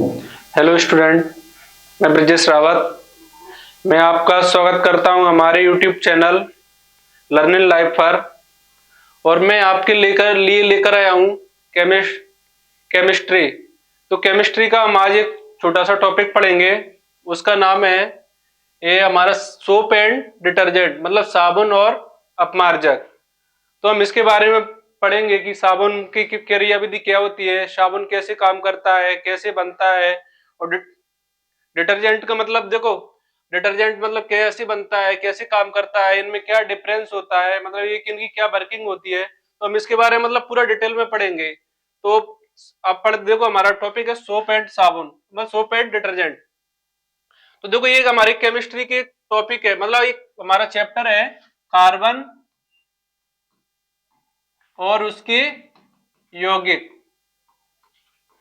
Hello student, मैं ब्रजेश रावत। मैं आपका स्वागत करता हूं हमारे यूट्यूब चैनल लर्निंग लाइफ पर। और मैं आपके लेकर आया हूं केमिस्ट्री। तो केमिस्ट्री का हम आज एक छोटा सा टॉपिक पढ़ेंगे। उसका नाम है ये हमारा सोप एंड डिटर्जेंट, मतलब साबुन और अपमार्जक। तो हम इसके बारे में पढ़ेंगे कि साबुन की क्रियाविधि क्या होती है, साबुन कैसे काम करता है, कैसे बनता है। और डिटर्जेंट का मतलब देखो, डिटर्जेंट मतलब कैसे बनता है, कैसे काम करता है, इनमें क्या डिफरेंस होता है, मतलब ये इनकी क्या वर्किंग होती है। तो हम इसके बारे में मतलब पूरा डिटेल में पढ़ेंगे। तो अब पढ़ देखो, हमारा टॉपिक है सोप एंड साबुन, मतलब सोप एंड डिटर्जेंट। तो देखो ये हमारी केमिस्ट्री की टॉपिक है, मतलब एक हमारा चैप्टर है कार्बन और उसके यौगिक।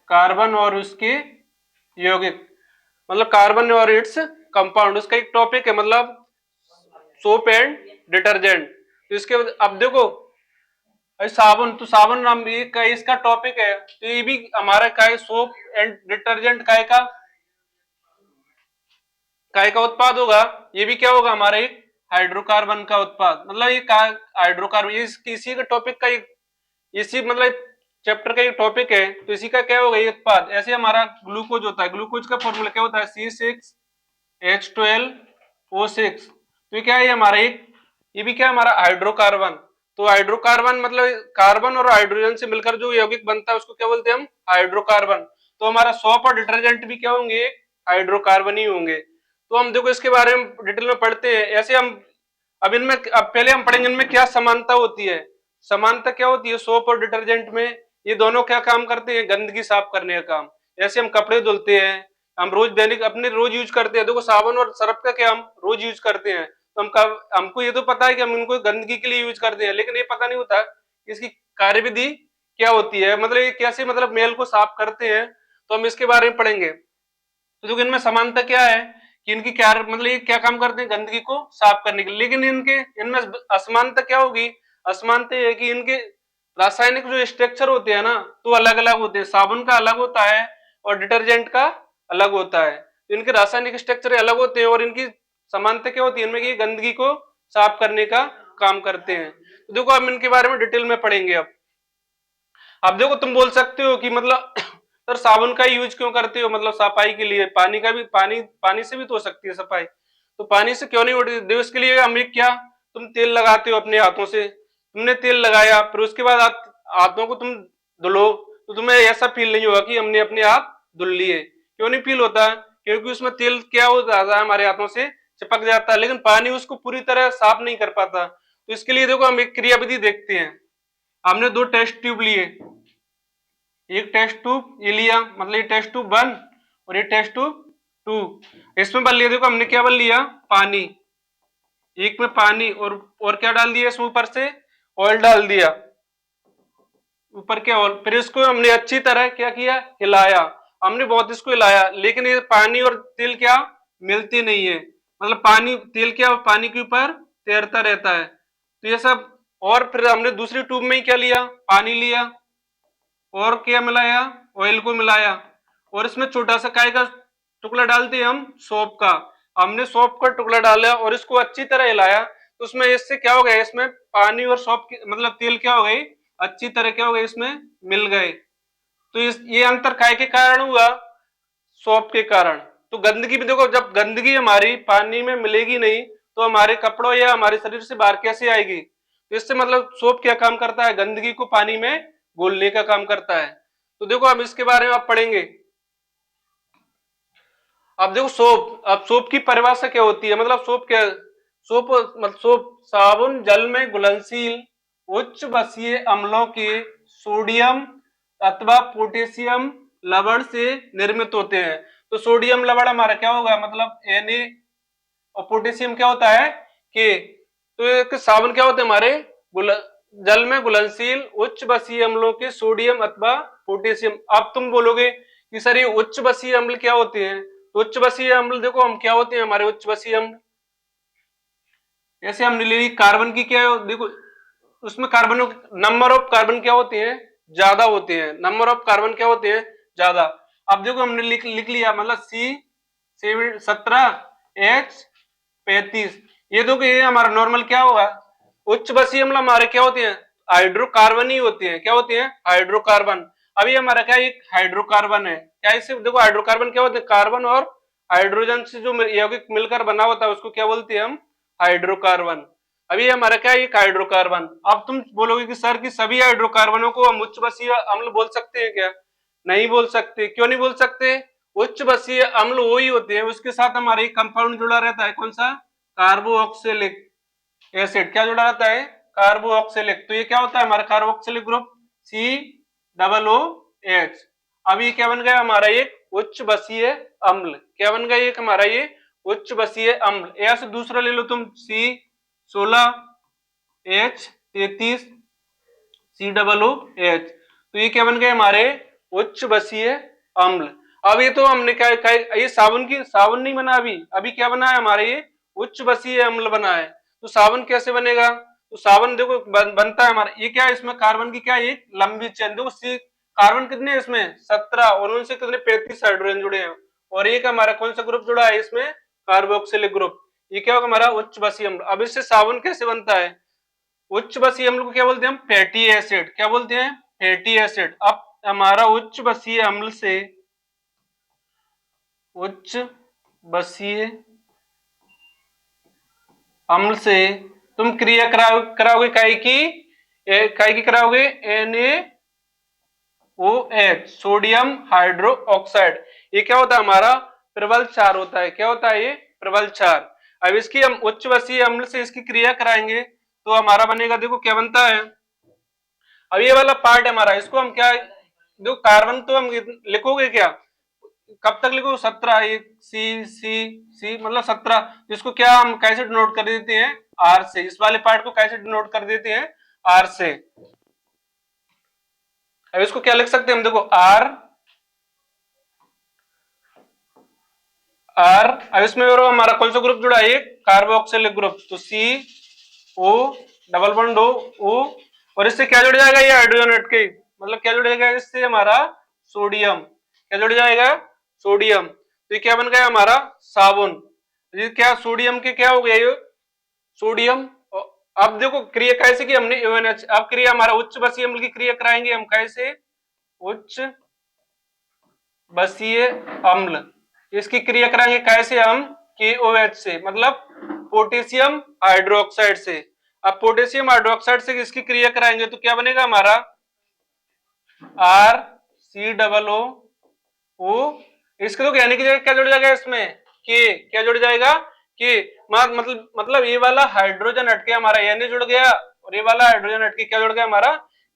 कार्बन और उसके यौगिक मतलब कार्बन और इट्स कंपाउंड, उसका एक टॉपिक है, मतलब सोप एंड डिटर्जेंट। तो इसके अब देखो साबुन, तो साबुन नाम भी इसका टॉपिक है, तो ये भी हमारा काय सोप एंड डिटर्जेंट काय का उत्पाद होगा। ये भी क्या होगा, हमारा एक हाइड्रोकार्बन का उत्पाद, मतलब ये हाइड्रोकार्बन इसी का टॉपिक का इसी मतलब चैप्टर का एक टॉपिक है। तो इसी का क्या होगा, ये उत्पाद। ऐसे हमारा ग्लूकोज होता है, ग्लूकोज का फॉर्मूला क्या होता है, C6H12O6। तो ये क्या है हमारा एक, ये भी क्या हमारा हाइड्रोकार्बन। तो हाइड्रोकार्बन मतलब कार्बन और हाइड्रोजन से मिलकर जो यौगिक बनता है उसको क्या बोलते हैं हम, हाइड्रोकार्बन। तो हमारा सोप और डिटर्जेंट भी क्या होंगे, हाइड्रोकार्बन ही होंगे। तो हम देखो इसके बारे में डिटेल में पढ़ते हैं। ऐसे हम अब इनमें, अब पहले हम पढ़ेंगे इनमें क्या समानता होती है। समानता क्या होती है सोप और डिटर्जेंट में, ये दोनों क्या काम करते हैं, गंदगी साफ करने का काम। जैसे हम कपड़े धुलते हैं, हम रोज दैनिक अपने रोज यूज करते हैं। देखो साबुन और सर्फ का क्या हम रोज यूज करते हैं, तो हमको ये तो पता है कि हम इनको गंदगी के लिए यूज करते हैं, लेकिन ये पता नहीं होता इसकी कार्यविधि क्या होती है, मतलब ये कैसे मतलब मेल को साफ करते हैं। तो हम इसके बारे में पढ़ेंगे। तो देखो इनमें समानता क्या है कि इनकी क्या मतलब ये क्या काम करते हैं, गंदगी को साफ करने के लिए। लेकिन इनमें असमानता क्या होगी, असमानता ये है कि इनके रासायनिक जो स्ट्रक्चर होते हैं ना, तो अलग अलग होते हैं। साबुन का अलग होता है और डिटर्जेंट का अलग होता है। तो इनके रासायनिक स्ट्रक्चर अलग होते हैं और इनकी समानता क्या होती है, इनमें कि गंदगी को साफ करने का काम करते हैं। तो देखो हम इनके बारे में डिटेल में पढ़ेंगे। अब देखो तुम बोल सकते हो कि मतलब सर साबुन का यूज क्यों करते हो, मतलब सफाई के लिए। पानी का भी, पानी से भी तो हो सकती है सफाई, तो पानी से क्यों नहीं होती। देखो इसके लिए हम क्या, तुम तेल लगाते हो अपने हाथों से, तुमने तेल लगाया, फिर उसके बाद हाथों को तुम धुलो, तो तुम्हें ऐसा फील नहीं होगा कि हमने अपने हाथ धुल लिए। क्यों नहीं फील होता, क्योंकि उसमें तेल क्या हो जाता है, हमारे हाथों से चिपक जाता है, लेकिन पानी उसको पूरी तरह साफ नहीं कर पाता। तो इसके लिए देखो हम एक क्रियाविधि देखते हैं। हमने दो टेस्ट ट्यूब लिए, एक टेस्ट ट्यूब ये लिया, मतलब ये टेस्ट ट्यूब 1 और ये टेस्ट ट्यूब 2। इसमें बल लिया, देखो हमने क्या बल लिया, पानी। एक में पानी और क्या डाल दिया इसमें, ऊपर से ऑयल डाल दिया, ऊपर क्या ऑयल। फिर इसको हमने अच्छी तरह क्या किया, हिलाया। हमने बहुत इसको हिलाया, लेकिन ये पानी और तेल क्या मिलती नहीं है, मतलब पानी तेल क्या पानी के ऊपर तैरता रहता है। तो ये सब। और फिर हमने दूसरी ट्यूब में ही क्या लिया, पानी लिया और क्या मिलाया, ऑयल को मिलाया। और इसमें छोटा सा काय का टुकड़ा डालते हैं हम, सोप का। हमने सोप का टुकड़ा डाला और इसको अच्छी तरह हिलाया, तो उसमें इससे क्या हो गया, इसमें पानी और सोप की मतलब तेल क्या हो गई, अच्छी तरह क्या हो गई, इसमें मिल गए। तो ये अंतर काय के कारण हुआ, सोप के कारण। तो गंदगी भी देखो, जब गंदगी हमारी पानी में मिलेगी नहीं, तो हमारे कपड़ों या हमारे शरीर से बाहर कैसे आएगी। तो इससे मतलब सोप क्या काम करता है, गंदगी को पानी में घोलने का काम करता है। तो देखो हम इसके बारे में आप पढ़ेंगे। अब देखो सोप, अब सोप की परिभाषा क्या होती है, मतलब सोप क्या, सोप मतलब सोप साबुन जल में घुलनशील उच्च बसीय अम्लों के सोडियम अथवा पोटेशियम लवण से निर्मित होते हैं। तो सोडियम लवण हमारा क्या होगा, मतलब Na, और पोटेशियम क्या होता है, के। तो एक साबुन क्या होते हैं हमारे, जल में घुलनशील उच्च बसीय अम्लों के सोडियम अथवा पोटेशियम। अब तुम बोलोगे कि सर ये उच्च बसीय अम्ल क्या होते हैं। तो उच्च बसीय अम्ल देखो हम क्या होते हैं, हमारे उच्च बसीय अम्ल, जैसे हमने ले ली कार्बन की क्या है, देखो उसमें कार्बन नंबर ऑफ कार्बन क्या होते हैं, ज्यादा होते हैं। नंबर ऑफ कार्बन क्या होते हैं, ज्यादा। अब देखो हमने लिख लिया, मतलब C17H35। ये देखो ये हमारा नॉर्मल क्या होगा, उच्च बसीय अम्ल हमारे क्या होते हैं, हाइड्रोकार्बन ही होते हैं। क्या होते हैं, हाइड्रोकार्बन। अभी हमारा क्या एक हाइड्रोकार्बन है, क्या इसे देखो हाइड्रोकार्बन क्या होते हैं, कार्बन और हाइड्रोजन से जो यौगिक मिलकर बना होता है उसको क्या बोलते हैं हम, हाइड्रोकार्बन। अभी हमारा क्या है, एक हाइड्रोकार्बन। अब तुम बोलोगे कि सर की सभी हाइड्रोकार्बनों को हम उच्च बसीय अम्ल बोल सकते हैं क्या, नहीं बोल सकते। क्यों नहीं बोल सकते, उच्च बसीय अम्ल वही होते हैं उसके साथ हमारे एक कंपाउंड जुड़ा रहता है, कौन सा, कार्बोक्सिलिक एसिड। क्या जुड़ा रहता है, कार्बोक्सिलिक। तो ये क्या होता है हमारा कार्बोक्सिलिक ग्रुप, COOH। अब ये क्या बन गया हमारा एक उच्च बसीय अम्ल। क्या बन गया एक हमारा ये उच्च बसीय अम्ल। या से दूसरा ले लो तुम, C16H33COOH। तो ये क्या बन गए हमारे उच्च बसीय अम्ल। अब ये तो हमने क्या, ये साबुन नहीं बना अभी, अभी क्या बना है हमारे ये उच्च बसीय अम्ल बना है। तो साबुन कैसे बनेगा, तो साबुन देखो बनता है हमारा, ये क्या है, इसमें कार्बन की क्या है, एक लंबी चेन। देखो कार्बन कितने हैं इसमें, 17, और उनसे कितने 35 हाइड्रोजन जुड़े हैं। और एक हमारा कौन सा ग्रुप जुड़ा है इसमें, कार्बोक्सिलिक ग्रुप। ये क्या होगा हमारा उच्च बसीय अम्ल। अब इससे साबुन कैसे बनता है, उच्च बसीय अम्ल को क्या बोलते हैं हम, फैटी एसिड। क्या बोलते हैं, फैटी एसिड। अब हमारा उच्च बसीय अम्ल से, उच्च बसीय अम्ल से तुम क्रिया कराओगे काई की कराओगे, NaOH, सोडियम हाइड्रो ऑक्साइड। ये क्या होता है हमारा, प्रबल क्षार होता है। क्या होता है ये, प्रबल क्षार। अब इसकी हम उच्च बसीय अम्ल से इसकी क्रिया कराएंगे तो हमारा बनेगा, देखो क्या बनता है। अब ये वाला पार्ट है हमारा, इसको हम क्या, देखो कार्बन तो हम लिखोगे क्या, कब तक लिखो, 17, सी सी सी मतलब 17। इसको क्या हम कैसे डिनोट कर देते हैं, आर से। इस वाले पार्ट को कैसे डिनोट कर देते हैं, आर से। अब इसको क्या लिख सकते हैं हम, देखो आर आर। अब इसमें हमारा कौन सा ग्रुप जुड़ा है, कार्बोक्सिलिक ग्रुप। तो CO O, और इससे क्या जुड़ जाएगा, ये हाइड्रोजन हट के, मतलब क्या जुड़ जाएगा इससे हमारा, सोडियम। क्या जुड़ जाएगा, सोडियम। तो ये क्या बन गया हमारा, साबुन। ये क्या, सोडियम के क्या हो गया ये, सोडियम। अब देखो क्रिया कैसे की हमने, ONH। अब क्रिया हमारा उच्च बसीय अम्ल की क्रिया कराएंगे हम कैसे, उच्च बसीय अम्ल, इसकी क्रिया कराएंगे कैसे हम, KOH से, मतलब पोटेशियम हाइड्रोक्साइड से। अब पोटेशियम हाइड्रोक्साइड से इसकी क्रिया कराएंगे तो क्या बनेगा हमारा, RCOO। इसके तो कहने की जगह क्या जुड़ जाएगा इसमें, के। क्या जुड़ जाएगा, के। मतलब ये वाला हाइड्रोजन हटके हमारा Na जुड़ गया, और ये वाला हाइड्रोजन हटके क्या जुड़ गया हमारा,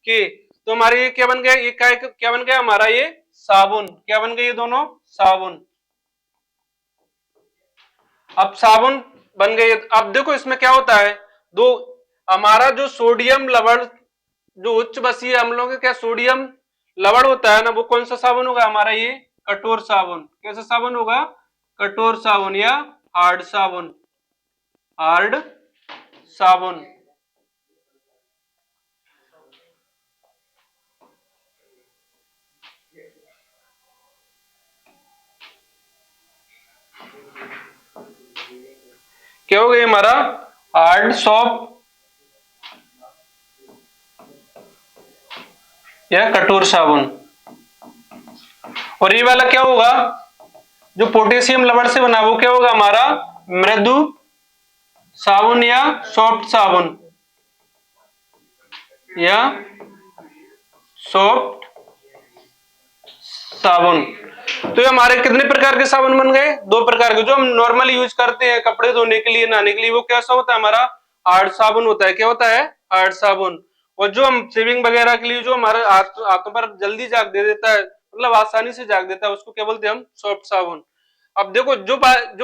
के। तो हमारे ये क्या बन गया, ये क्या बन गया हमारा, ये साबुन। क्या बन गए ये दोनों, साबुन। अब साबुन बन गई। अब देखो इसमें क्या होता है, दो हमारा जो सोडियम लवण, जो उच्च बसीय अम्लों के क्या सोडियम लवण होता है ना, वो कौन सा साबुन होगा हमारा, ये कठोर साबुन। कैसा साबुन होगा, कठोर साबुन या हार्ड साबुन, हार्ड साबुन। क्या हो गया हमारा, हार्ड सॉफ्ट या कठोर साबुन। और ये वाला क्या होगा, जो पोटेशियम लवण से बना वो क्या होगा हमारा, मृदु साबुन या सॉफ्ट साबुन, या सॉफ्ट साबुन। तो ये हमारे कितने प्रकार के साबुन बन गए, दो प्रकार के। जो हम नॉर्मली यूज करते हैं कपड़े धोने के लिए, नहाने के लिए, वो कैसा होता है हमारा, हार्ड साबुन होता है। क्या होता है, हार्ड साबुन। और जो हम शेविंग वगैरह के लिए, जो हमारे हाथों पर जल्दी झाग दे देता है, मतलब आसानी से झाग देता है, उसको क्या बोलते हैं हम, सॉफ्ट साबुन। अब देखो जो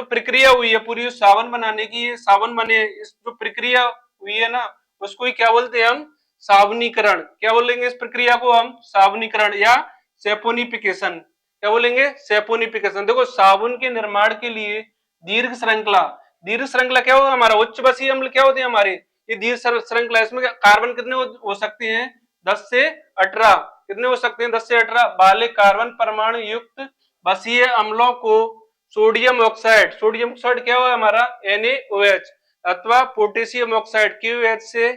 प्रक्रिया हुई है पूरी साबुन बनाने की, ये साबुन बने, इस जो प्रक्रिया हुई है ना, उसको ही क्या बोलते हैं हम, साबुनीकरण। क्या बोलेंगे इस प्रक्रिया को हम, साबुनीकरण या सेपोनिफिकेशन। क्या बोलेंगे, सेपोनिफिकेशन। देखो साबुन के निर्माण के लिए दीर्घ श्रृंखला, दीर्घ श्रृंखला क्या होगा हमारा, उच्च बसीय अम्ल क्या होते हैं हमारे, ये दीर्घ श्रृंखला। इसमें कार्बन कितने हो सकते हैं, 10 से 18। कितने हो सकते हैं, 10 से 18 वाले कार्बन परमाणु युक्त बसीय अम्लों को सोडियम ऑक्साइड क्या हुआ हमारा NaOH अथवा पोटेशियम ऑक्साइड KOH से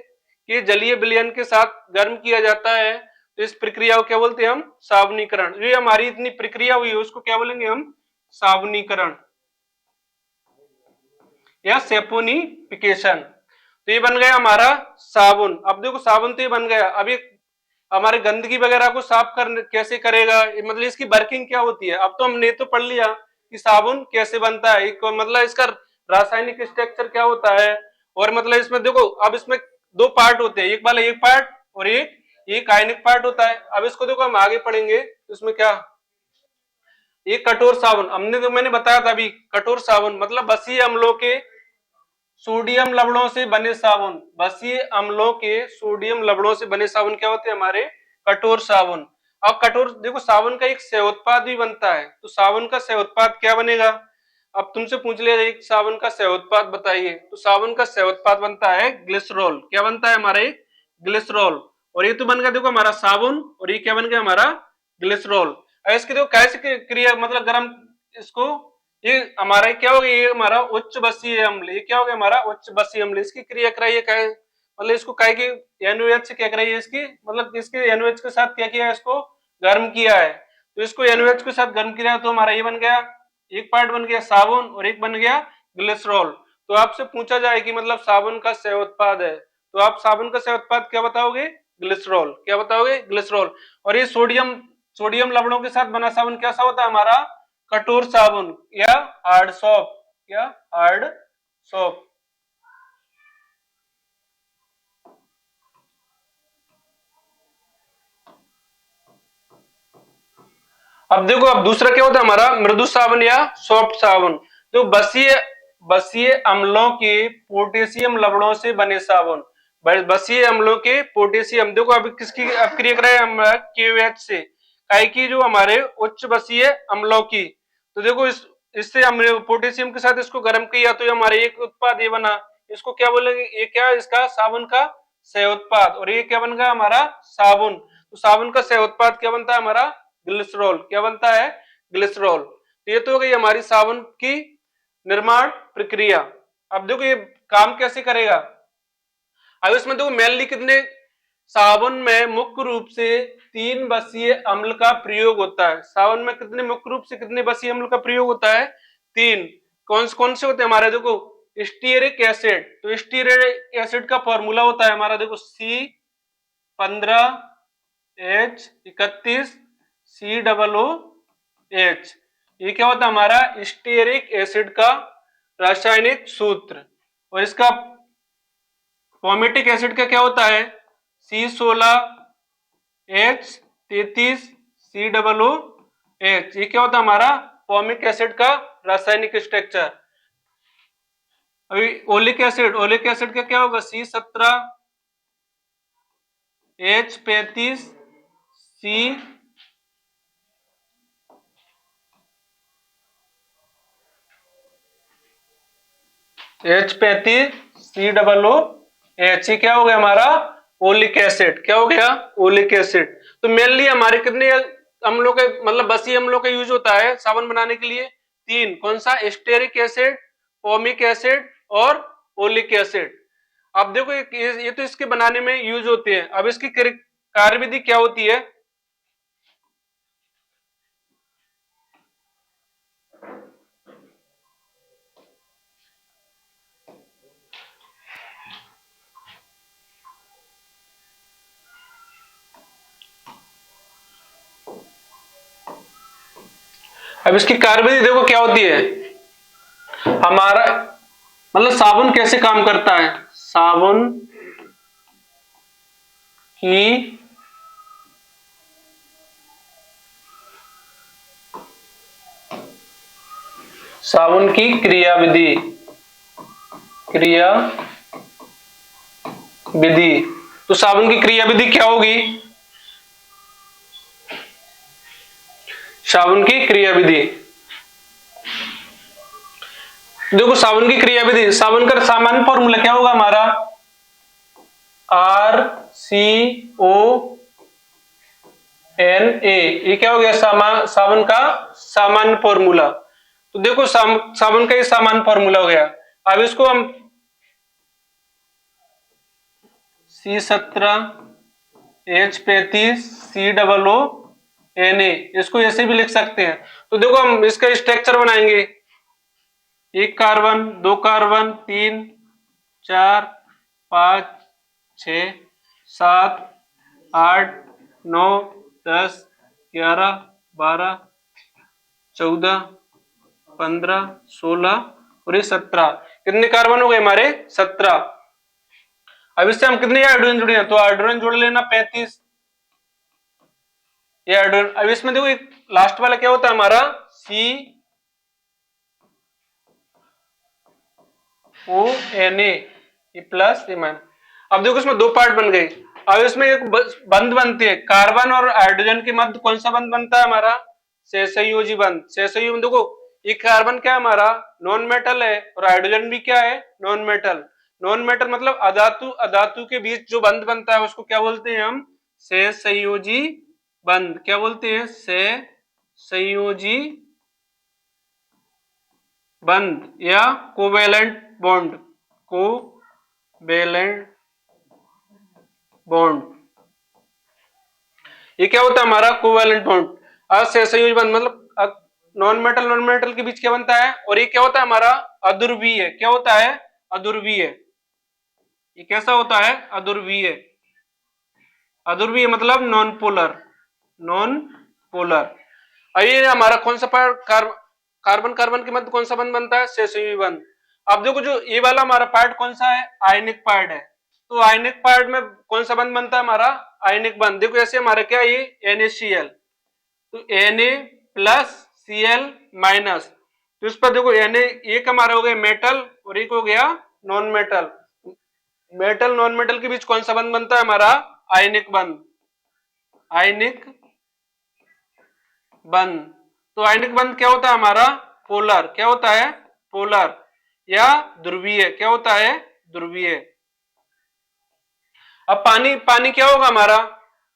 के जलीय विलयन के साथ गर्म किया जाता है, तो इस प्रक्रिया को क्या बोलते हैं हम सावनीकरण। ये हमारी इतनी प्रक्रिया हुई है उसको क्या बोलेंगे हम सावनीकरण या सेपोनिफिकेशन। तो ये बन गया हमारा साबुन। अब देखो साबुन तो ये बन गया, अब ये हमारे गंदगी वगैरह को साफ कर कैसे करेगा, मतलब इसकी वर्किंग क्या होती है। अब तो हमने तो पढ़ लिया कि साबुन कैसे बनता है, मतलब इसका रासायनिक स्ट्रक्चर क्या होता है, और मतलब इसमें देखो अब इसमें दो पार्ट होते हैं, एक वाला एक पार्ट और एक आयनिक पार्ट होता है। अब इसको देखो हम आगे पढ़ेंगे तो इसमें क्या, एक कठोर साबुन हमने तो मैंने बताया था अभी, कठोर साबुन मतलब बसीय अम्लों के सोडियम लवणों से बने साबुन, बसीय अम्लों के सोडियम लवणों से बने साबुन क्या होते हैं हमारे कठोर साबुन। अब कठोर देखो साबुन का एक सह उत्पाद भी बनता है, तो साबुन का सह उत्पाद क्या बनेगा। अब तुमसे पूछ लिया एक साबुन का सह उत्पाद बताइए, तो साबुन का सह उत्पाद बनता है ग्लिसरॉल। क्या बनता है हमारा एक ग्लिसरॉल, और ये तो बन गया देखो हमारा साबुन, और ये क्या बन गया हमारा ग्लिसरॉल। इसकी देखो कैसे क्रिया मतलब गर्म इसको, ये हमारा क्या हो गया, ये हमारा उच्च बसीय अम्ल, ये क्या हो गया हमारा उच्च बसीय अम्ल। इसकी क्रिया कराइए क्या, मतलब इसको काय की NaOH से क्या कराइए, इसकी मतलब इसके NaOH के साथ क्या किया है, इसको गर्म किया है। तो इसको NaOH के साथ गर्म किया तो हमारा ये बन गया, एक पार्ट बन गया साबुन और एक बन गया ग्लिसरॉल। तो आपसे पूछा जाए कि मतलब साबुन का सह उत्पाद है, तो आप साबुन का सह उत्पाद क्या बताओगे ग्लिसरॉल, क्या बताओगे ग्लिसरॉल। और ये सोडियम सोडियम लवणों के साथ बना साबुन कैसा होता है हमारा कठोर साबुन या हार्ड सोप, या हार्ड सोप। अब देखो अब दूसरा क्या होता है हमारा मृदु साबुन या सॉफ्ट साबुन। तो बसीय बसीय अम्लों के पोटेशियम लवणों से बने साबुन, बसीय अम्लों के पोटेशियम, देखो अभी किसकी अपक्रिया कराए हम KOH से, काई की जो हमारे उच्च बसीय अम्लों की। तो देखो इससे हमने पोटेशियम के साथ इसको गर्म किया तो ये हमारे एक उत्पाद ये बना, इसको क्या बोलेंगे, ये क्या इसका साबुन का सह उत्पाद, और ये क्या बन गया हमारा साबुन। तो साबुन का सह उत्पाद क्या बनता है हमारा ग्लिसरॉल, क्या बनता है ग्लिसरॉल। तो ये तो हो गई हमारी साबुन की निर्माण प्रक्रिया। अब देखो ये काम कैसे करेगा, अब इसमें देखो मेनली कितने साबुन में मुख्य रूप से 3 बसीय अम्ल का प्रयोग होता है। साबुन में कितने मुख्य रूप से कितने बसीय अम्ल का प्रयोग होता है 3। कौन से होते हैं हमारे देखो स्टीयरिक एसिड, तो स्टीयरिक एसिड का फॉर्मूला होता है हमारा देखो C15H31COOH। ये क्या होता है हमारा स्टीयरिक एसिड का रासायनिक सूत्र, और इसका फॉर्मेटिक एसिड का क्या होता है C16H33COOH। ये क्या होता है हमारा फॉर्मिक एसिड का रासायनिक स्ट्रक्चर। अभी ओलिक एसिड का क्या होगा C17H35C H35COOH। ये क्या हो गया हमारा ओलिक एसिड, क्या हो गया ओलिक एसिड। तो मेनली हमारे कितने अम्लों के मतलब बसीय अम्लों का यूज होता है साबुन बनाने के लिए 3, कौन सा स्टेरिक एसिड, फॉर्मिक एसिड और ओलिक एसिड। अब देखो ये तो इसके बनाने में यूज होते हैं। अब इसकी कार्यविधि क्या होती है, अब इसकी कार्यविधि देखो क्या होती है हमारा, मतलब साबुन कैसे काम करता है। साबुन की क्रियाविधि तो साबुन की क्रियाविधि क्या होगी, साबुन की क्रियाविधि देखो साबुन की क्रियाविधि, साबुन का सामान्य फॉर्मूला क्या होगा हमारा RCONA। ये क्या हो गया साबुन का सामान्य फॉर्मूला। तो देखो साबुन का ये सामान्य फॉर्मूला हो गया। अब इसको हम C17H35 COO इसको ऐसे भी लिख सकते हैं। तो देखो हम इसका स्ट्रक्चर बनाएंगे, एक कार्बन, दो कार्बन, 3 4 5 6 7 8 9 10 11 12 14 15 16 और ये 17। कितने कार्बन हो गए हमारे? 17। अब इससे हम कितने हाइड्रोजन जुड़े हैं? तो हाइड्रोजन जोड़ लेना 35, ये हाइड्रोजन। अब इसमें देखो एक लास्ट वाला क्या होता है हमारा? CONA plus minus. अब देखो इसमें दो पार्ट बन गए। अब इसमें एक बंध बनती है, कार्बन और हाइड्रोजन के मध्य कौन सा बंध बनता है हमारा? सहसंयोजी बंध। सहसंयोजी देखो ये कार्बन क्या है हमारा? नॉन मेटल है, और हाइड्रोजन भी क्या है? Non metal. नॉन मेटल मतलब अधातु अधातु के बीच जो बंध बनता है उसको क्या बोलते हैं हम? सहसंयोजी बंध। क्या बोलते हैं? सहसंयोजी बंध या कोवेलेंट बॉन्ड। कोवेलेंट बॉन्ड, ये क्या होता है हमारा? Covalent bond. असहसंयोजी बंध मतलब नॉन मेटल के बीच क्या बनता है? और ये क्या होता है हमारा? अध्रुवीय। क्या होता है? अध्रुवीय। ये कैसा होता है? अध्रुवीय। अध्रुवीय मतलब नॉन पोलर। Non polar. अब ये हमारा कौन सा पार्ट? कार्बन कार्बन के मध्य कौन सा बंध बनता है? सहसंयोजी बंध। अब देखो जो ये वाला हमारा पार्ट कौन सा है? आयनिक पार्ट है। तो आयनिक पार्ट में कौन सा बंध बनता है हमारा? आयनिक बंध। देखो ऐसे हमारा क्या है? ये NaCl, तो Na प्लस Cl माइनस। तो इस पर देखो Na एक हमारा हो गया मेटल और एक हो गया non metal. Metal non metal के बीच कौन सा बंध बनता है हमारा? आयनिक बंध। आयनिक बंध। तो आयनिक बंध क्या होता है हमारा? पोलर। क्या होता है? पोलर या ध्रुवीय। क्या होता है? ध्रुवीय। अब पानी, पानी क्या होगा हमारा?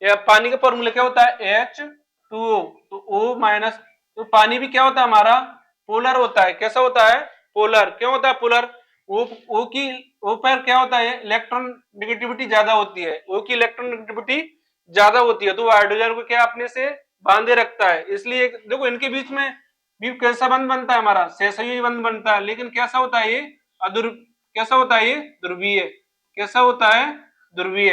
या पानी का फॉर्मूला क्या होता है? H2O। तो O माइनस। तो पानी भी क्या होता है हमारा? पोलर होता है। कैसा होता है? पोलर। क्यों होता है पोलर? O पर क्या होता है? इलेक्ट्रॉन नेगेटिविटी ज्यादा होती है। O की इलेक्ट्रॉन नेगेटिविटी ज्यादा होती है, तो हाइड्रोजन को क्या अपने से बांधे रखता है। इसलिए देखो इनके बीच में भी कैसा बंध बनता है हमारा? सहसंयोजी बंध बनता है। लेकिन कैसा होता है ये? कैसा होता है ये? ध्रुवीय। कैसा होता है? ध्रुवीय।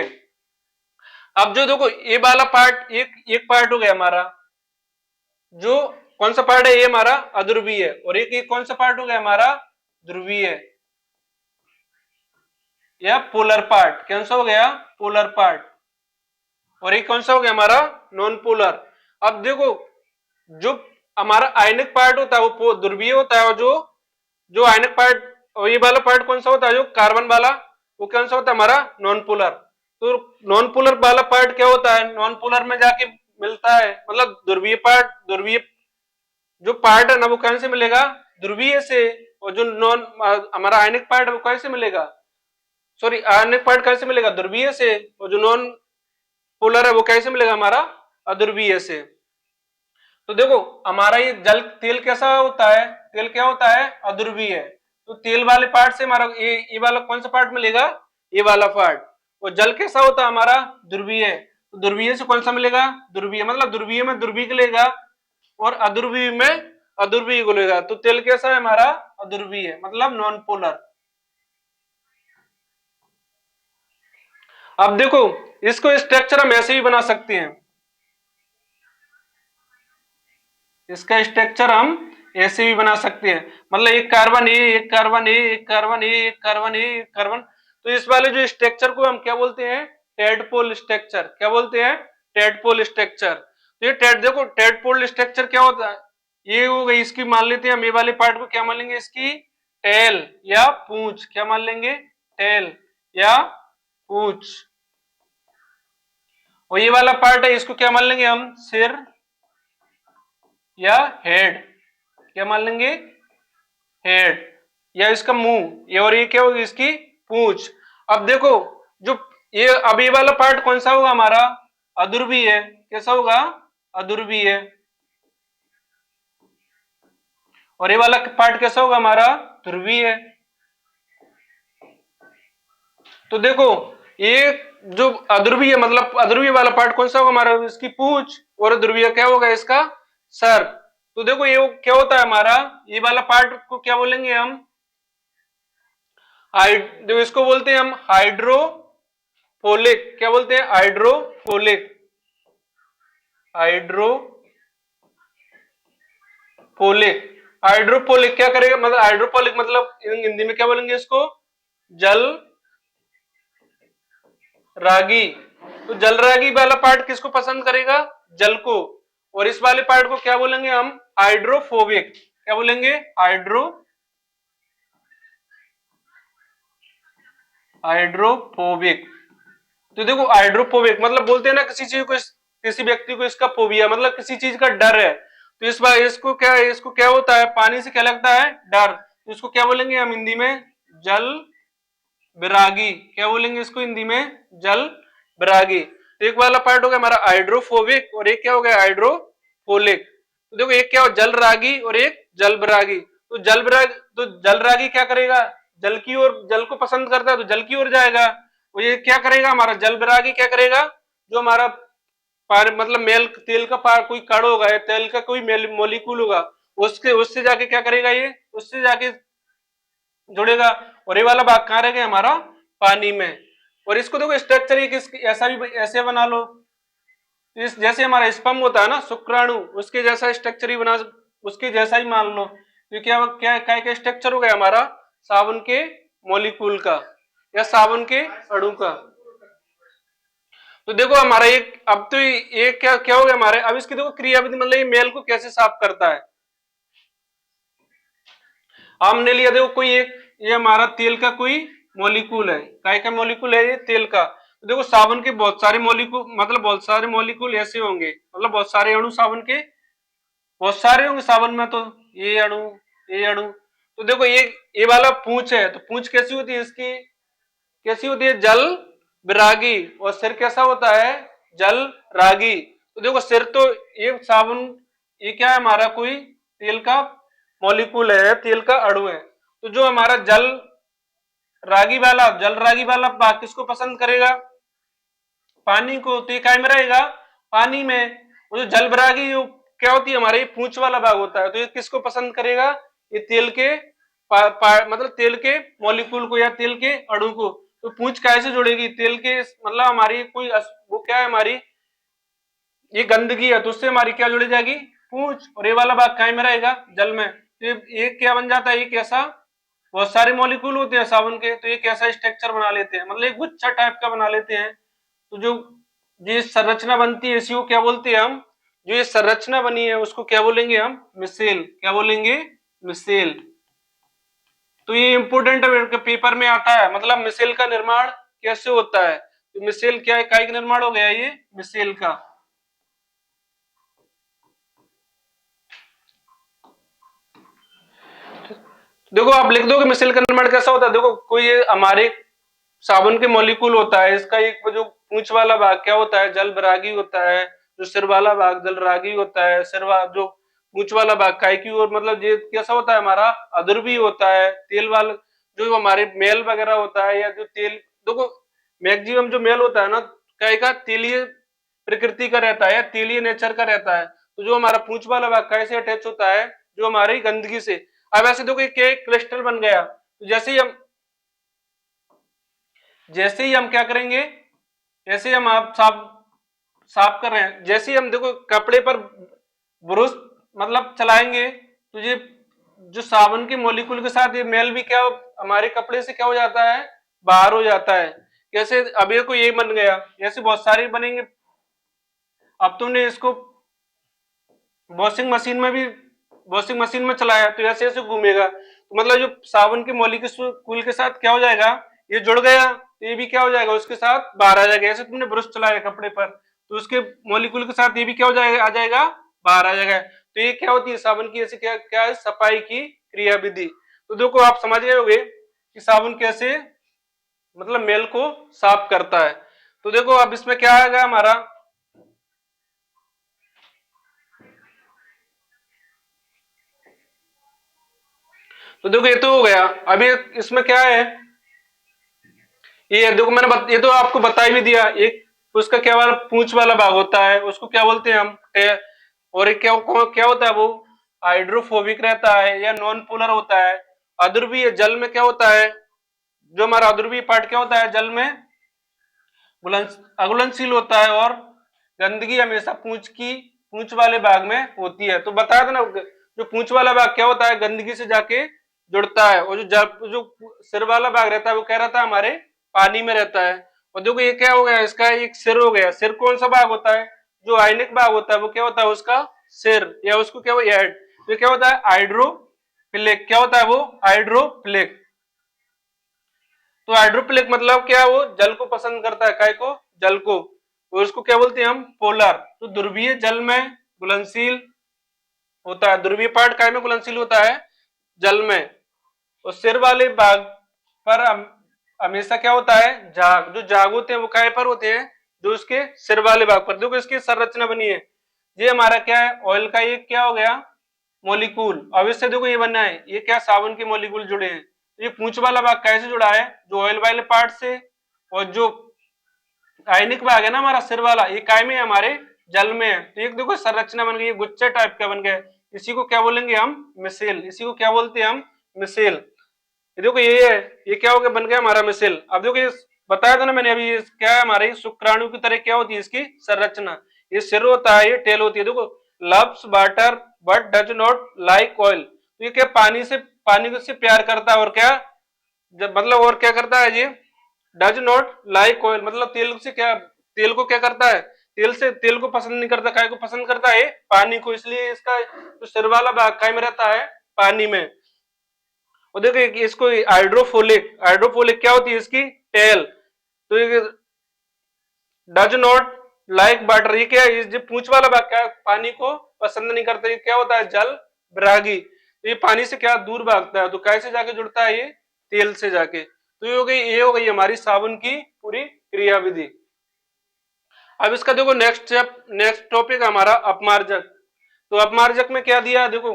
अब जो देखो ये वाला पार्ट एक पार्ट हो गया हमारा, जो कौन सा पार्ट है? ये हमारा अध्रुवीय। और एक कौन सा पार्ट हो गया हमारा? ध्रुवीय या पोलर पार्ट। कौन सा हो गया? Polar part. और एक कौन सा हो गया हमारा? Non polar. अब देखो जो हमारा आयनिक पार्ट होता है वो ध्रुवीय होता है, और जो जो आयनिक पार्ट, और ये वाला पार्ट कौन सा होता है? जो कार्बन वाला, वो कौन सा होता है हमारा? Non polar. तो नॉन पोलर वाला पार्ट क्या होता है? नॉन पोलर में जाके मिलता है, मतलब ध्रुवीय पार्ट, ध्रुवीय जो पार्ट है ना वो कौन से मिलेगा? ध्रुवीय से। और जो नॉन हमारा आयनिक पार्ट है वो कैसे मिलेगा? सॉरी, आयनिक पार्ट कैसे मिलेगा? ध्रुवीय से। और जो नॉन पोलर है वो कैसे मिलेगा हमारा? अध्रुवीय से। तो देखो हमारा ये जल तेल कैसा होता है? तेल क्या होता है? अध्रुवीय। तो तेल वाले पार्ट से हमारा ये वाला कौन सा पार्ट मिलेगा? ये वाला पार्ट। और जल कैसा होता है हमारा? ध्रुवीय। तो ध्रुवीय से कौन सा मिलेगा? ध्रुवीय। मतलब ध्रुवीय में ध्रुवीय मिलेगा और अध्रुवीय में अध्रुवीय को लेगा। तो तेल कैसा है हमारा? अध्रुवीय, मतलब नॉन पोलर। अब देखो इसको स्ट्रक्चर हम ऐसे भी बना सकते हैं। इसका स्ट्रक्चर हम ऐसे भी बना सकते हैं, मतलब एक कार्बन ए, एक कार्बन ए, एक कार्बन ए, एक कार्बन ए, एक कार्बन। तो इस वाले जो स्ट्रक्चर को हम क्या बोलते हैं? Tadpole structure. क्या बोलते हैं? Tadpole structure. तो ये देखो टेडपोल स्ट्रक्चर क्या होता है? ये हो गई इसकी, मान लेते हैं हम ये वाले पार्ट को क्या मान लेंगे? इसकी टेल या पूंछ। क्या मान लेंगे? टेल या पूंछ। और ये वाला पार्ट है, इसको क्या मान लेंगे हम? सिर या हेड। क्या मान लेंगे? हेड या इसका मुंह। ये और ये क्या होगी? इसकी पूंछ। अब देखो जो ये अब ये वाला पार्ट कौन सा होगा हमारा? अध्रुवीय है। कैसा होगा? अध्रुवीय। और ये वाला पार्ट कैसा होगा हमारा, ध्रुवीय है। तो देखो ये जो अध्रुवीय मतलब अध्रुवीय वाला पार्ट कौन सा होगा हमारा, इसकी पूंछ, और ध्रुवीय क्या होगा इसका सर। तो देखो ये क्या होता है हमारा, ये वाला पार्ट को क्या बोलेंगे हम, देखो इसको बोलते हैं हम हाइड्रोपोलिक, क्या बोलते हैं, हाइड्रोपोलिक, हाइड्रोपोलिक। हाइड्रोपोलिक क्या करेगा, मतलब हाइड्रोपोलिक मतलब हिंदी में क्या बोलेंगे इसको, जल रागी। तो जल रागी वाला पार्ट किसको पसंद करेगा, जल को। और इस वाले पार्ट को क्या बोलेंगे हम, हाइड्रोफोबिक, क्या बोलेंगे, हाइड्रोफोबिक। तो देखो हाइड्रोफोबिक मतलब बोलते हैं ना किसी चीज को, किसी व्यक्ति को इसका फोबिया मतलब किसी चीज का डर है, तो इस बार इसको क्या होता है, पानी से क्या लगता है, डर। तो इसको क्या बोलेंगे हम हिंदी में, जल विरागी, क्या बोलेंगे इसको हिंदी में, जल विरागी। तो एक वाला पार्ट हो गया हमारा हाइड्रोफोबिक और एक क्या हो गया, हाइड्रोफोलिक। तो देखो एक क्या हो, जल रागी और एक जल विरागी। तो जल रागी क्या करेगा, जल की ओर, जल को पसंद करता है तो जल की ओर जाएगा। और ये क्या करेगा हमारा जल विरागी, क्या करेगा, जो हमारा मतलब मेल तेल का कोई कण होगा या तेल का कोई मोलिक्यूल होगा, उसके उससे जाके क्या करेगा, ये उससे जाके जुड़ेगा। और ये वाला भाग कहाँ रहेगा हमारा, पानी में। और इसको देखो स्ट्रक्चर ऐसा भी ऐसे बना लो, इस जैसे हमारा स्पर्म होता है ना, शुक्राणु, उसके जैसा स्ट्रक्चर ही बना, उसके जैसा ही मान लो। तो क्या क्या क्या स्ट्रक्चर हो गया हमारा, साबुन के मॉलिक्यूल का या साबुन के अणु का। तो देखो हमारा एक अब तो ये क्या क्या हो गया हमारे, अब इसकी देखो क्रियाविधि, मतलब ये मेल को कैसे साफ करता है। हमने लिया देखो कोई एक, ये हमारा तेल का कोई मॉलिक्यूल है, काय का मॉलिक्यूल है ये, तेल का। तो देखो साबुन के बहुत सारे मॉलिक्यूल, मतलब बहुत सारे मॉलिक्यूल ऐसे होंगे, मतलब बहुत सारे अणु साबुन के, बहुत सारे होंगे साबुन में। तो ये अणु, ये अणु। तो देखो ये वाला पूंछ है, तो पूंछ कैसी होती है इसकी, कैसी होती है, जल विरागी। और सिर कैसा होता है, जल रागी। तो देखो सिर तो, ये साबुन, ये क्या है हमारा, कोई तेल का मॉलिक्यूल है, तेल का अणु है। तो जो हमारा जल रागी वाला भाग किसको पसंद करेगा, पानी को। तो ये काय में रहेगा, पानी में। वो जो जल विरागी जो क्या होती है हमारे, पूंछ वाला भाग होता है, तो ये किसको पसंद करेगा, ये तेल के मतलब तेल के मॉलिक्यूल को या तेल के अणु को। तो पूंछ कैसे जुड़ेगी तेल के, मतलब हमारी कोई वो क्या है हमारी, ये गंदगी है, तो उससे हमारी क्या जुड़ी जाएगी, पूंछ। और ये वाला भाग काय में रहेगा, जल में। तो ये क्या बन जाता है, ये कैसा, बहुत सारे मॉलिक्यूल होते हैं साबुन के, तो ये कैसा स्ट्रक्चर बना लेते हैं, मतलब एक गुच्छा टाइप का बना लेते हैं। तो जो ये संरचना बनती है इसी को क्या बोलते हैं हम, जो ये संरचना बनी है उसको क्या बोलेंगे हम, मिसेल, क्या बोलेंगे, मिसेल। तो ये इंपोर्टेंट पेपर में आता है, मतलब मिसेल का निर्माण कैसे होता है। तो मिसेल क्या है, काय का निर्माण हो गया ये, मिसेल का। देखो आप लिख दो कि मिसेल का निर्माण कैसा होता है। देखो कोई हमारे साबुन के मॉलिक्यूल होता है, इसका एक जो पूंछ वाला भाग क्या होता है, जल विरागी होता है। जो सिर वाला भाग जल रागी होता है, जो पूंछ वाला भाग काय की ओर, मतलब ये कैसा होता है हमारा, अध्रुवीय होता है। तेल वाला जो हमारे मेल वगैरह होता है, या जो तेल, देखो मैक्सिमम जो मेल होता है ना, काय का तेलीय प्रकृति का रहता है, तेलीय नेचर का रहता है। तो जो हमारा पूंछ वाला भाग कैसे अटैच होता है, जो हमारी गंदगी से। अब ऐसे देखो एक क्रिस्टल बन गया, तो जैसे ही हम क्या करेंगे, जैसे ही हम आप साफ साफ कर रहे हैं, जैसे ही हम देखो कपड़े पर ब्रश मतलब चलाएंगे, तो ये जो साबुन के मॉलिक्यूल के साथ ये मेल भी क्या हमारे कपड़े से क्या हो जाता है, बाहर हो जाता है। कैसे, अब ये को ये बन गया, ऐसे बहुत सारे बनेंगे। अब तुमने इसको वॉशिंग मशीन में भी, वॉशिंग मशीन में चलाया तो ऐसे ऐसे घूमेगा, तो मतलब जो साबुन के मॉलिक्यूल के साथ क्या हो जाएगा, ये जुड़ गया, तो ये भी क्या हो जाएगा उसके साथ बाहर आ जाएगा। ऐसे तुमने ब्रश चलाया कपड़े पर, तो उसके मॉलिक्यूल के साथ ये भी क्या हो जाएगा, आ जाएगा, बाहर आ जाएगा। तो ये क्या होती है साबुन की, ऐसे क्या क्या है, सफाई की क्रिया विधि। तो देखो आप समझ गए होंगे कि साबुन कैसे मतलब मेल को साफ करता है। तो देखो अब इसमें क्या आएगा हमारा, तो देखो ये तो हो गया। अभी इसमें क्या है, ये देखो मैंने ये तो आपको बता ही भी दिया। एक उसका क्या वाला पूंछ वाला भाग होता है, उसको क्या बोलते हैं हम, और एक क्या क्या होता है, वो हाइड्रोफोबिक रहता है या नॉन पोलर होता है। अध्रुवीय जल में क्या होता है, जो हमारा अध्रुवीय पार्ट क्या होता है जल में, अघुलनशील होता है, और गंदगी हमेशा पूंछ वाले भाग में होती है। तो बताया था ना, जो पूंछ वाला भाग क्या होता है, गंदगी से जाके जुड़ता है, और जो सिर वाला भाग रहता है वो क्या रहता है, हमारे पानी में रहता है। और देखो ये क्या हो गया, इसका एक सिर हो गया। सिर कौन सा भाग होता है, जो आयनिक भाग होता है वो क्या होता है, उसका सिर, या उसको क्या हेड। तो क्या होता है, हाइड्रोफिलिक। क्या होता है वो, हाइड्रोफिलिक। तो हाइड्रोफिलिक मतलब क्या है, वो जल को पसंद करता है, काय को, जल को। और उसको क्या बोलते हैं हम, पोलर। तो ध्रुवीय जल में घुलनशील होता है, ध्रुवीय पार्ट काय में घुलनशील होता है, जल में। और सिर वाले भाग पर हमेशा क्या होता है, झाग। जो झाग होते हैं वो काय पर होते हैं, जो उसके सिर वाले भाग पर। देखो इसकी संरचना बनी है, ये हमारा क्या है, ऑयल का ये क्या हो गया, मोलिकूल। अब इससे देखो ये बनना है, ये क्या, साबुन के मोलिकूल जुड़े हैं। ये पूंछ वाला भाग कैसे जुड़ा है, जो ऑयल वाले पार्ट से। और जो आयनिक भाग है ना हमारा सिर वाला, ये काय में है, हमारे जल में है। तो एक देखो संरचना बन गई, गुच्छे टाइप का बन गया। इसी को क्या बोलेंगे हम, मिसेल। इसी को क्या बोलते हैं हम, मिसेल। ये देखो ये है, ये क्या हो गया, बन गया हमारा मिसेल। अब देखो ये बताया था ना मैंने अभी, ये क्या है, हमारे शुक्राणु की तरह क्या होती है इसकी संरचना। ये सिर होता है, ये टेल होती है। देखो, loves water but does not like oil. तो ये क्या, पानी से प्यार करता है, और क्या, जब मतलब और क्या करता है ये, डज नॉट लाइक ऑयल मतलब तेल से क्या, तेल को क्या करता है, तेल को पसंद नहीं करता। काय को पसंद करता है, पानी को। इसलिए इसका जो सिर वाला भाग काय में रहता है, पानी में। और देखो इसको हाइड्रोफोलिक क्या होती है इसकी, टेल। तो ये डज नॉट लाइक वाटर, ये क्या है, ये पूंछ वाला भाग क्या है, पानी को पसंद नहीं करता। ये क्या होता है, जल विरागी। तो ये पानी से क्या दूर भागता है, तो कैसे जाके जुड़ता है, ये तेल से जाके। तो ये हो गई हमारी साबुन की पूरी क्रियाविधि। अब इसका देखो नेक्स्ट टॉपिक हमारा अपमार्जक। तो अपमार्जक में क्या दिया, देखो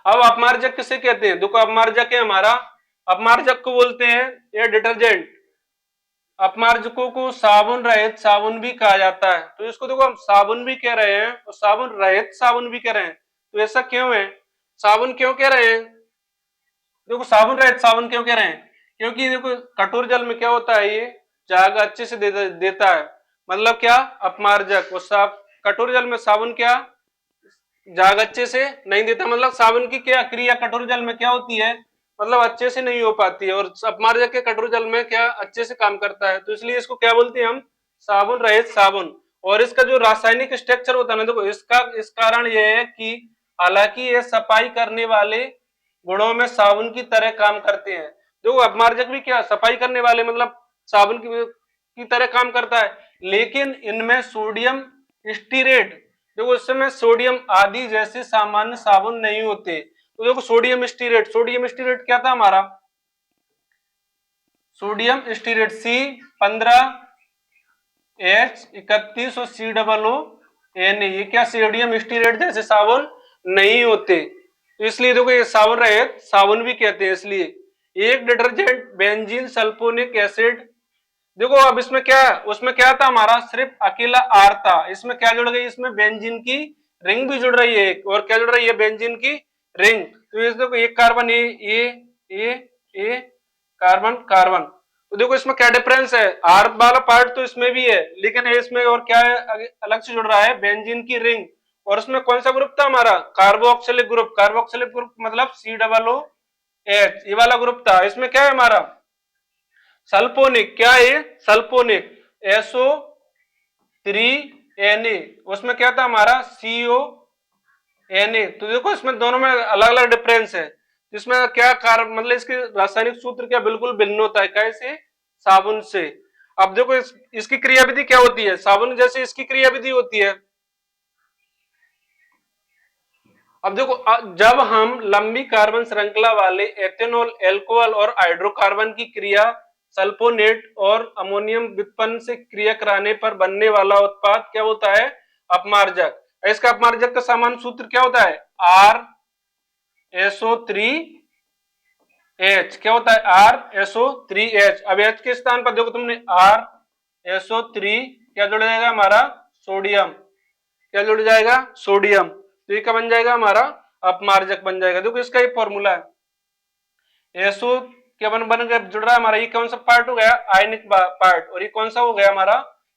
अब अपमार्जक किसे कहते हैं, देखो अपमार्जक है हमारा, अपमार्जक को बोलते हैं ये डिटर्जेंट। अपमार्जकों को साबुन रहित साबुन भी कहा जाता है। तो इसको देखो हम साबुन भी कह रहे हैं और साबुन रहित साबुन भी कह रहे हैं। तो ऐसा क्यों है, साबुन क्यों कह रहे हैं, देखो साबुन रहित साबुन क्यों कह रहे हैं, क्योंकि देखो कठोर जल में क्या होता है, ये झाग अच्छे से देता है। मतलब क्या, अपमार्जक। और कठोर जल में साबुन क्या, झाग अच्छे से नहीं देता। मतलब साबुन की क्या क्रिया कठोर जल में क्या होती है, मतलब अच्छे से नहीं हो पाती है, और अपमार्जक के कठोर जल में क्या अच्छे से काम करता है। तो इसलिए इसको क्या बोलते हैं हम, साबुन रहित साबुन। और इसका जो रासायनिक स्ट्रक्चर होता है ना, देखो इस कारण यह है कि हालांकि ये सफाई करने वाले गुणों में साबुन की तरह काम करते हैं। देखो अपमार्जक भी क्या सफाई करने वाले, मतलब साबुन की तरह काम करता है, लेकिन इनमें सोडियम स्टीरेट, देखो इसमें सोडियम आदि जैसे सामान्य साबुन नहीं होते। तो देखो सोडियम स्टीरेट क्या था हमारा, सोडियम स्टीरेट C15H31 और COO ये क्या सोडियम स्टीरेट जैसे साबुन नहीं होते। तो इसलिए देखो ये साबुन रहित साबुन भी कहते हैं। इसलिए एक डिटर्जेंट बेंजीन सल्फोनिक एसिड, देखो अब इसमें क्या, उसमें क्या था हमारा, सिर्फ अकेला आर था। इसमें क्या जुड़ गई, इसमें बेंजीन की रिंग भी जुड़ रही है एक, और क्या जुड़ रही है, बेंजीन की रिंग। तो इस देखो एक कार्बन ए कार्बन कार्बन। तो देखो इसमें क्या डिफरेंस है, आर वाला पार्ट तो इसमें भी है, लेकिन इसमें और क्या है, अलग से जुड़ रहा है बेंजीन की रिंग। और उसमें कौन सा ग्रुप था हमारा, कार्बोक्सिलिक ग्रुप। कार्बोक्सिलिक ग्रुप मतलब COOH, ये वाला ग्रुप था। इसमें क्या है हमारा, सल्फोनिक, क्या है सल्फोनिक, SO3Na। उसमें क्या था हमारा, CONA। तो देखो इसमें दोनों में अलग अलग डिफरेंस है। इसमें क्या कार्ब मतलब इसके रासायनिक सूत्र क्या बिल्कुल भिन्न होता है, कैसे, साबुन से। अब देखो इसकी क्रियाविधि क्या होती है, साबुन जैसे इसकी क्रियाविधि होती है। अब देखो जब हम लंबी कार्बन श्रृंखला वाले एथेनॉल, अल्कोहल और हाइड्रोकार्बन की क्रिया सल्फोनेट और अमोनियम व्युत्पन्न से क्रिया कराने पर बनने वाला उत्पाद क्या होता है, अपमार्जक। इसका अपमार्जक का सामान्य सूत्र क्या होता है, SO3H क्या होता है RSO3H। अब H के स्थान पर देखो तुमने RSO3 क्या जुड़ जाएगा हमारा सोडियम, क्या जुड़ जाएगा सोडियम। तो ये क्या बन जाएगा हमारा अपमार्जक बन जाएगा। देखो इसका ये फॉर्मूला है एसओ क्या बन के जुड़ रहा है हमारा, ये कौन सा पार्ट हो गया आयनिक पार्ट, और ये कौन सा हो गया हमारा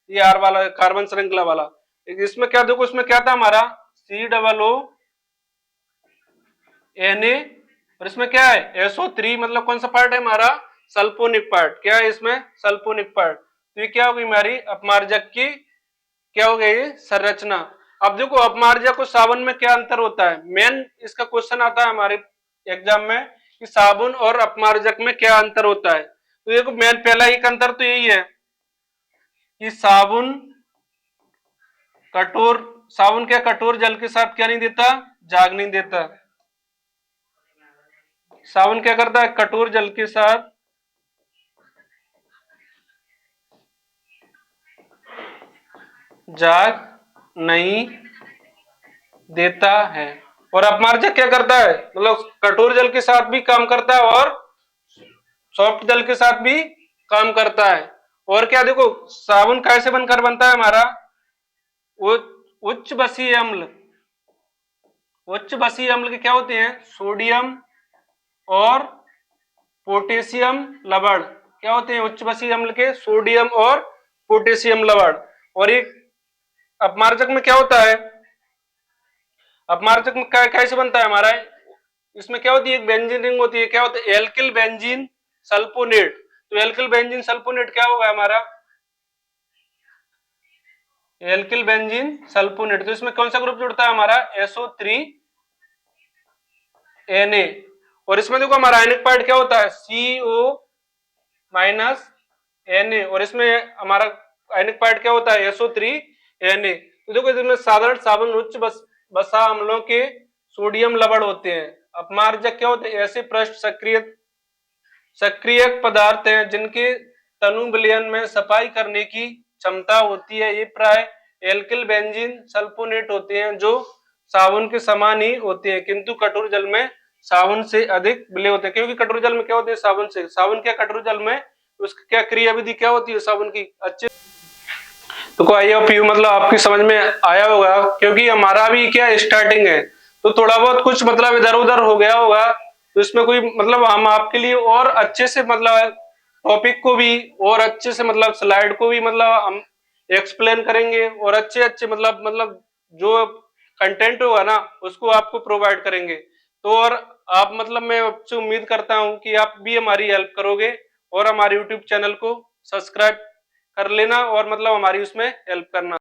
ये आर वाला कार्बन श्रृंखला वाला। इसमें क्या देखो इसमें क्या था हमारा COO Na, और इसमें क्या है SO3 मतलब कौन सा पार्ट है हमारा सल्फोनिक पार्ट, क्या है इसमें सल्फोनिक पार्ट। तो ये क्या होगी हमारी अपमार्जक की क्या हो गई संरचना। अब देखो अपमार्जक और साबुन में क्या अंतर होता है, मेन इसका क्वेश्चन आता है हमारे एग्जाम में कि साबुन और अपमार्जक में क्या अंतर होता है। तो देखो मेन पहला एक अंतर तो यही है कि साबुन क्या कठोर जल के साथ क्या नहीं देता जाग नहीं देता। साबुन क्या करता है कठोर जल के साथ जाग नहीं देता है, और अपमार्जक क्या करता है मतलब कठोर जल के साथ भी काम करता है और सॉफ्ट जल के साथ भी काम करता है। और क्या देखो साबुन कैसे बनकर बनता है हमारा उच्च बसीय अम्ल, उच्च बसीय अम्ल के क्या होते हैं सोडियम और पोटेशियम लवण, क्या होते हैं उच्च बसीय अम्ल के सोडियम और पोटेशियम लवण। और एक अपमार्जक में क्या होता है, अपमार्जक में कैसे बनता है हमारा, इसमें क्या होती है एक बेंजीन रिंग होती है, क्या होता है एल्किल बेंजीन सल्फोनेट। तो एल्किल बेंजीन सल्फोनेट क्या होगा हमारा एल्किल बेंजीन सल्फोनेट। तो इसमें कौन सा ग्रुप जुड़ता है हमारा SO3Na, और इसमें देखो हमारा आयनिक पार्ट क्या होता है CO- Na, और इसमें हमारा आयनिक पार्ट क्या होता है SO3Na। तो देखो इसमें साधारण साबुन उच्च बसा अम्लों के सोडियम लवण होते हैं। अपमार्जक क्या होते हैं ऐसे पृष्ठ सक्रिय पदार्थ हैं जिनके तनु विलयन में सफाई करने की क्षमता होती है। ये प्राय एल्किल बेंजीन सल्फोनेट होते हैं जो साबुन के समान ही होते हैं किंतु कठोर जल में साबुन से अधिक विलय होते हैं। क्योंकि कठोर जल में क्या होते हैं साबुन क्या कठोर जल में उसकी क्या क्रिया विधि क्या होती है साबुन की अच्छे। तो आई होप यू मतलब आपकी समझ में आया होगा, क्योंकि हमारा भी क्या स्टार्टिंग है तो थोड़ा बहुत कुछ मतलब इधर उधर हो गया होगा। तो इसमें कोई मतलब हम आपके लिए और अच्छे से मतलब टॉपिक को भी और अच्छे से मतलब स्लाइड को भी मतलब हम एक्सप्लेन करेंगे और अच्छे अच्छे मतलब जो कंटेंट होगा ना उसको आपको प्रोवाइड करेंगे। तो और आप मतलब मैं आपसे उम्मीद करता हूं कि आप भी हमारी हेल्प करोगे और हमारे यूट्यूब चैनल को सब्सक्राइब कर लेना और मतलब हमारी उसमें हेल्प करना।